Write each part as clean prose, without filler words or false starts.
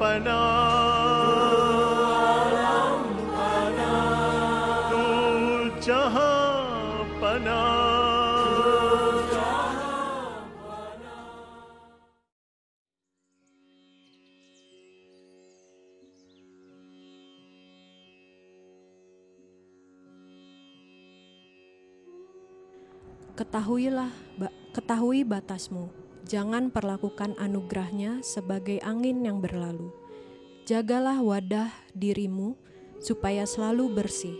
पना तू जहां पना। Ketahui batasmu, jangan perlakukan anugerahnya sebagai angin yang berlalu. Jagalah wadah dirimu supaya selalu bersih,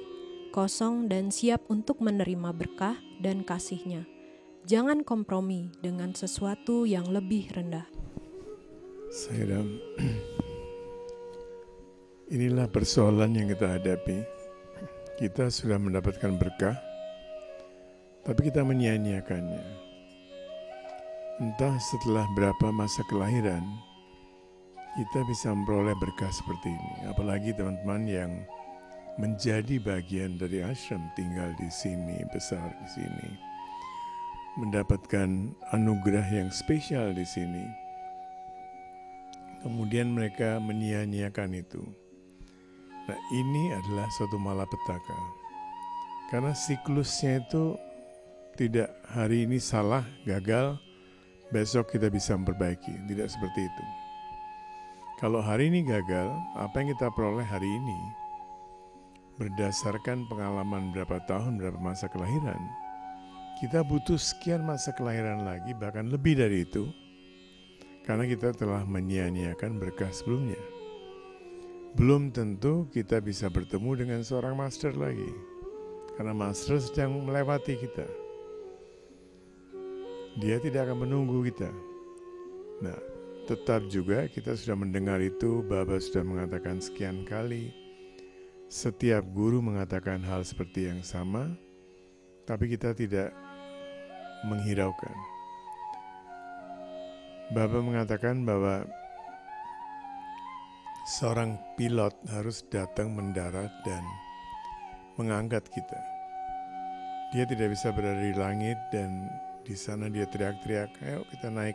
kosong dan siap untuk menerima berkah dan kasih-Nya. Jangan kompromi dengan sesuatu yang lebih rendah. Sayang, inilah persoalan yang kita hadapi. Kita sudah mendapatkan berkah, tapi kita menyia-nyiakannya. Entah setelah berapa masa kelahiran, kita bisa memperoleh berkah seperti ini. Apalagi teman-teman yang menjadi bagian dari ashram, tinggal di sini, besar di sini, mendapatkan anugerah yang spesial di sini. Kemudian mereka menyia-nyiakan itu. Nah, ini adalah suatu malapetaka. Karena siklusnya itu tidak hari ini salah, gagal, besok kita bisa memperbaiki. Tidak seperti itu. Kalau hari ini gagal, apa yang kita peroleh hari ini berdasarkan pengalaman berapa tahun, berapa masa kelahiran, kita butuh sekian masa kelahiran lagi, bahkan lebih dari itu, karena kita telah menyia-nyiakan berkah sebelumnya. Belum tentu kita bisa bertemu dengan seorang master lagi, karena master sedang melewati kita. Dia tidak akan menunggu kita. Nah, tetap juga kita sudah mendengar itu, Baba sudah mengatakan sekian kali. Setiap guru mengatakan hal seperti yang sama, tapi kita tidak menghiraukan. Baba mengatakan bahwa seorang pilot harus datang mendarat dan mengangkat kita. Dia tidak bisa berada di langit dan di sana dia teriak-teriak, ayo kita naik.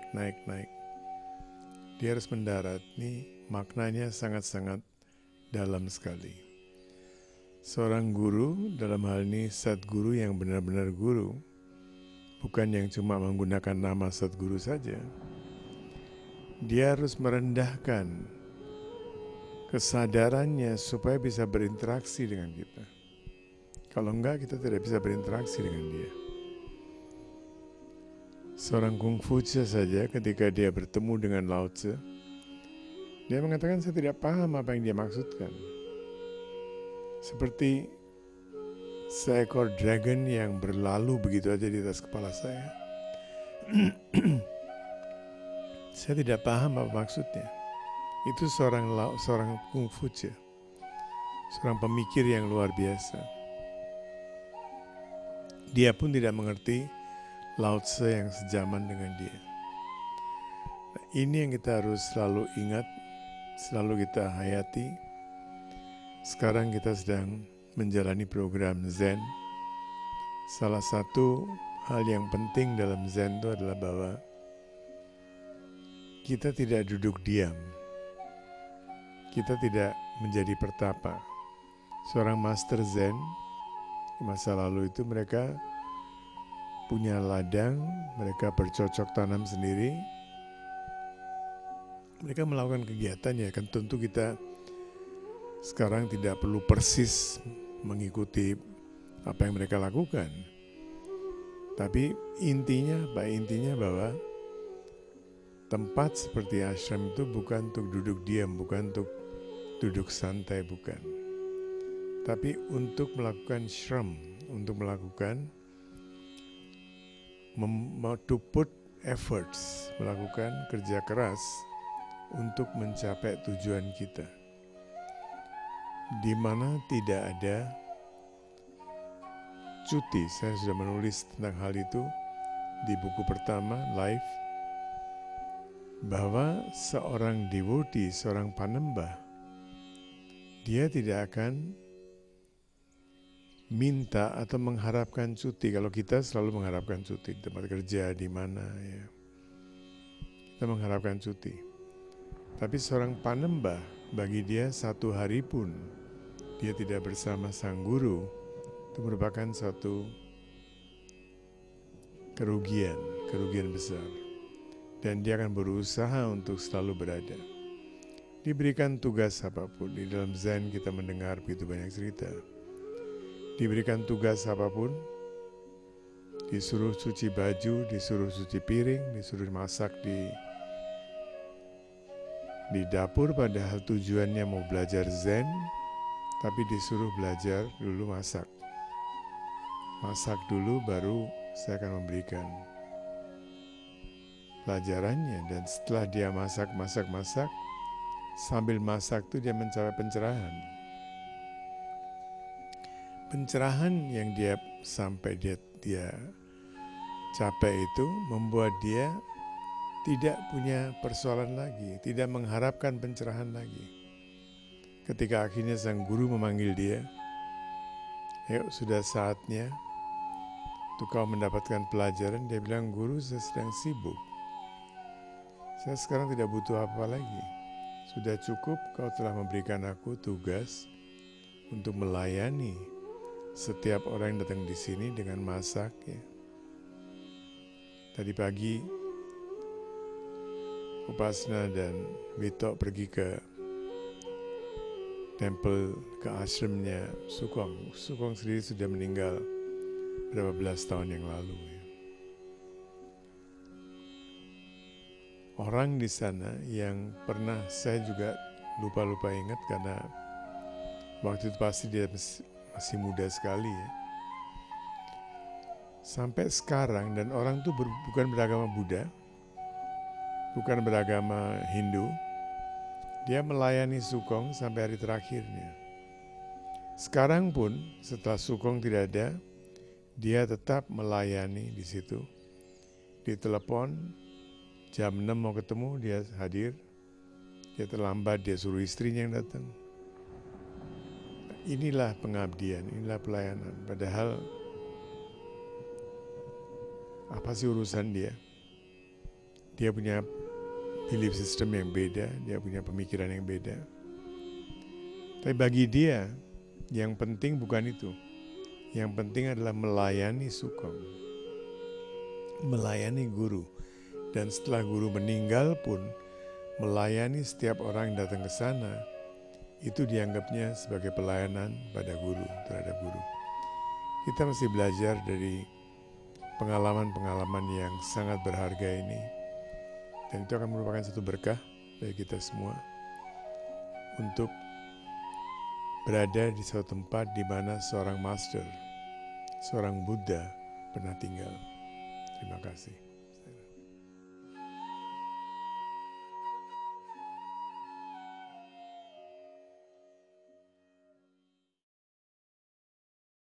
Dia harus mendarat. Ini maknanya sangat-sangat dalam sekali. Seorang guru, dalam hal ini Sadguru yang benar-benar guru, bukan yang cuma menggunakan nama Sadguru saja. Dia harus merendahkan kesadarannya supaya bisa berinteraksi dengan kita. Kalau enggak, kita tidak bisa berinteraksi dengan dia. Seorang Kungfuce saja ketika dia bertemu dengan Lao Tzu, dia mengatakan saya tidak paham apa yang dia maksudkan. Seperti seekor dragon yang berlalu begitu aja di atas kepala saya. Saya tidak paham apa maksudnya. Itu seorang Kungfuce, seorang pemikir yang luar biasa. Dia pun tidak mengerti Lao Tzu yang sejaman dengan dia. Nah, ini yang kita harus selalu ingat, selalu kita hayati. Sekarang kita sedang menjalani program Zen. Salah satu hal yang penting dalam Zen itu adalah bahwa kita tidak duduk diam. Kita tidak menjadi pertapa. Seorang master Zen di masa lalu itu mereka punya ladang, mereka bercocok tanam sendiri. Mereka melakukan kegiatan ya, kan tentu kita sekarang tidak perlu persis mengikuti apa yang mereka lakukan. Tapi intinya bahwa tempat seperti ashram itu bukan untuk duduk diam, bukan untuk duduk santai, bukan. Tapi untuk melakukan shram, untuk melakukan to put efforts, melakukan kerja keras untuk mencapai tujuan kita. Di mana tidak ada cuti. Saya sudah menulis tentang hal itu di buku pertama, Life, bahwa seorang devotee, seorang panembah, dia tidak akan minta atau mengharapkan cuti. Kalau kita selalu mengharapkan cuti, di tempat kerja, di mana ya, kita mengharapkan cuti. Tapi seorang panembah, bagi dia satu hari pun dia tidak bersama sang guru, itu merupakan suatu kerugian besar. Dan dia akan berusaha untuk selalu berada. Diberikan tugas apapun, di dalam Zen kita mendengar begitu banyak cerita. Diberikan tugas apapun, disuruh cuci baju, disuruh cuci piring, disuruh masak di dapur, padahal tujuannya mau belajar Zen, tapi disuruh belajar dulu masak. Masak dulu baru saya akan memberikan pelajarannya. Dan setelah dia masak, sambil masak itu dia mencapai pencerahan. Pencerahan yang dia sampai dia capai itu membuat dia tidak punya persoalan lagi, tidak mengharapkan pencerahan lagi. Ketika akhirnya sang guru memanggil dia, "Ayo, sudah saatnya untuk kau mendapatkan pelajaran." Dia bilang, "Guru, saya sedang sibuk. Saya sekarang tidak butuh apa lagi. Sudah cukup kau telah memberikan aku tugas untuk melayani setiap orang yang datang di sini dengan masak." Ya. Tadi pagi Upasna dan Wito pergi ke tempel, ke ashramnya Sukong. Sukong sendiri sudah meninggal berapa belas tahun yang lalu. Ya. Orang di sana yang pernah saya juga lupa ingat karena waktu itu pasti dia masih muda sekali ya. Sampai sekarang, dan orang itu bukan beragama Buddha, bukan beragama Hindu, dia melayani Sukong sampai hari terakhirnya. Sekarang pun setelah Sukong tidak ada, dia tetap melayani di situ. Ditelepon jam 6 mau ketemu, dia hadir. Dia terlambat, dia suruh istrinya yang datang. Inilah pengabdian, inilah pelayanan. Padahal apa sih urusan dia? Dia punya belief system yang beda, dia punya pemikiran yang beda. Tapi bagi dia, yang penting bukan itu. Yang penting adalah melayani Sukong, melayani guru. Dan setelah guru meninggal pun, melayani setiap orang yang datang ke sana, itu dianggapnya sebagai pelayanan pada guru, terhadap guru. Kita mesti belajar dari pengalaman-pengalaman yang sangat berharga ini. Dan itu akan merupakan satu berkah bagi kita semua untuk berada di suatu tempat di mana seorang master, seorang Buddha pernah tinggal. Terima kasih.